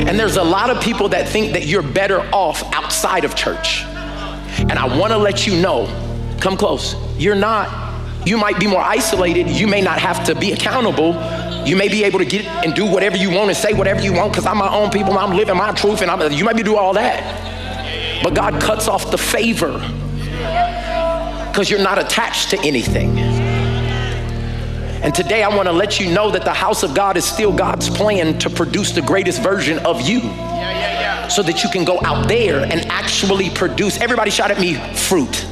And there's a lot of people that think that you're better off outside of church. And I want to let you know, come close, you're not. You might be more isolated. You may not have to be accountable. You may be able to get and do whatever you want and say whatever you want because I'm my own people, I'm living my truth, and you might be doing all that. But God cuts off the favor because you're not attached to anything. And today I want to let you know that the house of God is still God's plan to produce the greatest version of you. So that you can go out there and actually produce, everybody shout at me, fruit.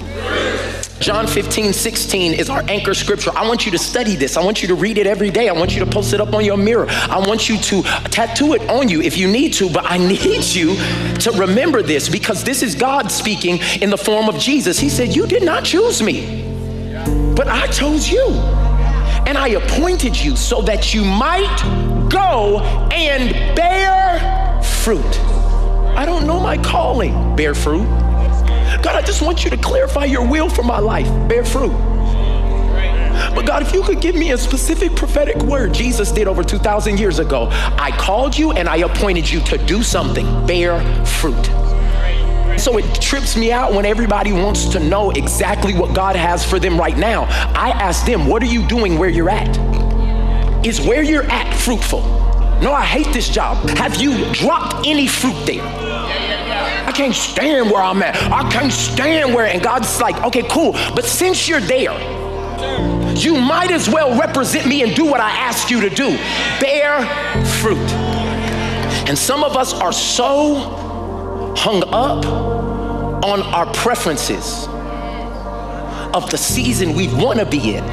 John 15:16 is our anchor scripture. I want you to study this. I want you to read it every day. I want you to post it up on your mirror. I want you to tattoo it on you if you need to, but I need you to remember this because this is God speaking in the form of Jesus. He said, you did not choose me, but I chose you. And I appointed you so that you might go and bear fruit. I don't know my calling, bear fruit. God, I just want you to clarify your will for my life, bear fruit. But God, if you could give me a specific prophetic word Jesus did over 2,000 years ago, I called you and I appointed you to do something, bear fruit. So it trips me out when everybody wants to know exactly what God has for them right now. I ask them, what are you doing where you're at? Is where you're at fruitful? No, I hate this job. Have you dropped any fruit there? I can't stand where I'm at. I can't stand where, and God's like, okay, cool. But since you're there, you might as well represent me and do what I asked you to do. Bear fruit. And some of us are so hung up on our preferences of the season we want to be in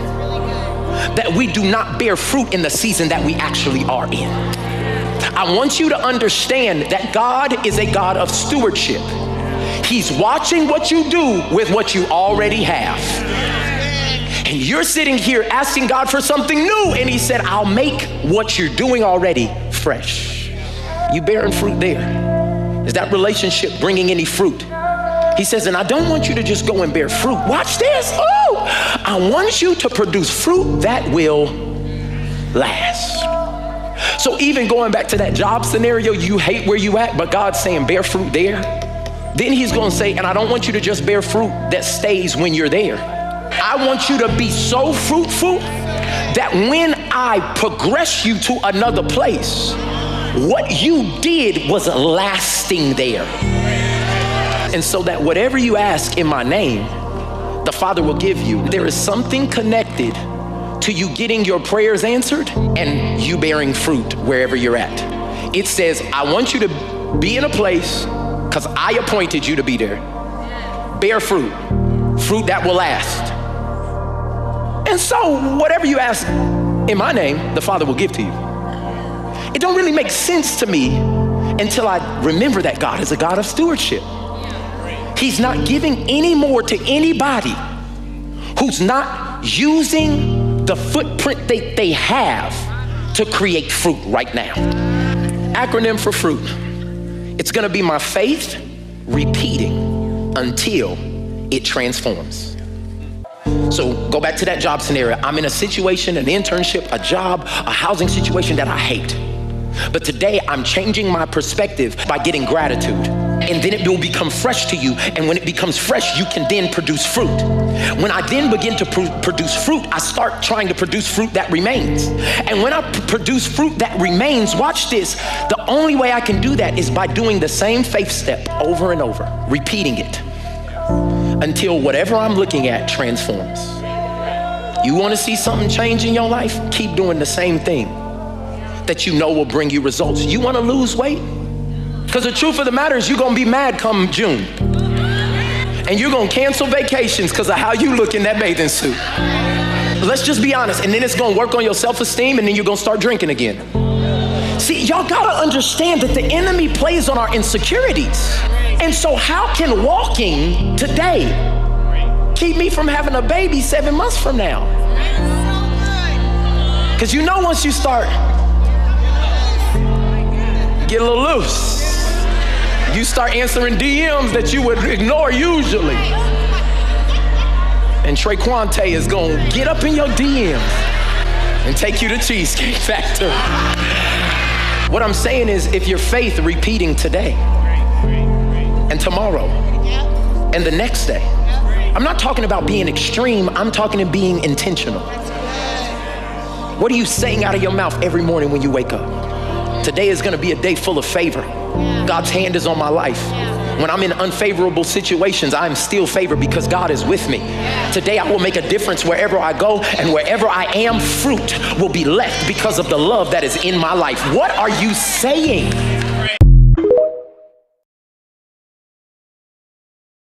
that we do not bear fruit in the season that we actually are in. I want you to understand that God is a God of stewardship. He's watching what you do with what you already have. And you're sitting here asking God for something new, and he said, I'll make what you're doing already fresh. You bearing fruit there. Is that relationship bringing any fruit? He says, and I don't want you to just go and bear fruit. Watch this. Oh, I want you to produce fruit that will last. So even going back to that job scenario, you hate where you at, but God's saying bear fruit there. Then he's going to say, and I don't want you to just bear fruit that stays when you're there. I want you to be so fruitful that when I progress you to another place, what you did was lasting there. And so that whatever you ask in my name, the Father will give you. There is something connected to you getting your prayers answered and you bearing fruit wherever you're at. It says, I want you to be in a place because I appointed you to be there. Bear fruit, fruit that will last. And so whatever you ask in my name, the Father will give to you. It don't really make sense to me until I remember that God is a God of stewardship. He's not giving any more to anybody who's not using the footprint that they have to create fruit right now. Acronym for fruit. It's gonna be my faith repeating until it transforms. So go back to that job scenario. I'm in a situation, an internship, a job, a housing situation that I hate. But today I'm changing my perspective by getting gratitude. And then it will become fresh to you. And when it becomes fresh, you can then produce fruit. When I then begin to produce fruit, I start trying to produce fruit that remains. And when I produce fruit that remains, watch this, the only way I can do that is by doing the same faith step over and over, repeating it until whatever I'm looking at transforms. You want to see something change in your life? Keep doing the same thing that you know will bring you results. You want to lose weight? Because the truth of the matter is you're going to be mad come June. And you're going to cancel vacations because of how you look in that bathing suit. Let's just be honest. And then it's going to work on your self-esteem, and then you're going to start drinking again. See, y'all got to understand that the enemy plays on our insecurities. And so how can walking today keep me from having a baby 7 months from now? Because you know once you start get a little loose, you start answering DMs that you would ignore usually. And Trey Quante is gonna get up in your DMs and take you to Cheesecake Factory. What I'm saying is, if your faith repeating today and tomorrow and the next day, I'm not talking about being extreme, I'm talking about being intentional. What are you saying out of your mouth every morning when you wake up? Today is gonna be a day full of favor. God's hand is on my life. When I'm in unfavorable situations, I'm still favored because God is with me. Today I will make a difference wherever I go, and wherever I am, fruit will be left because of the love that is in my life. What are you saying?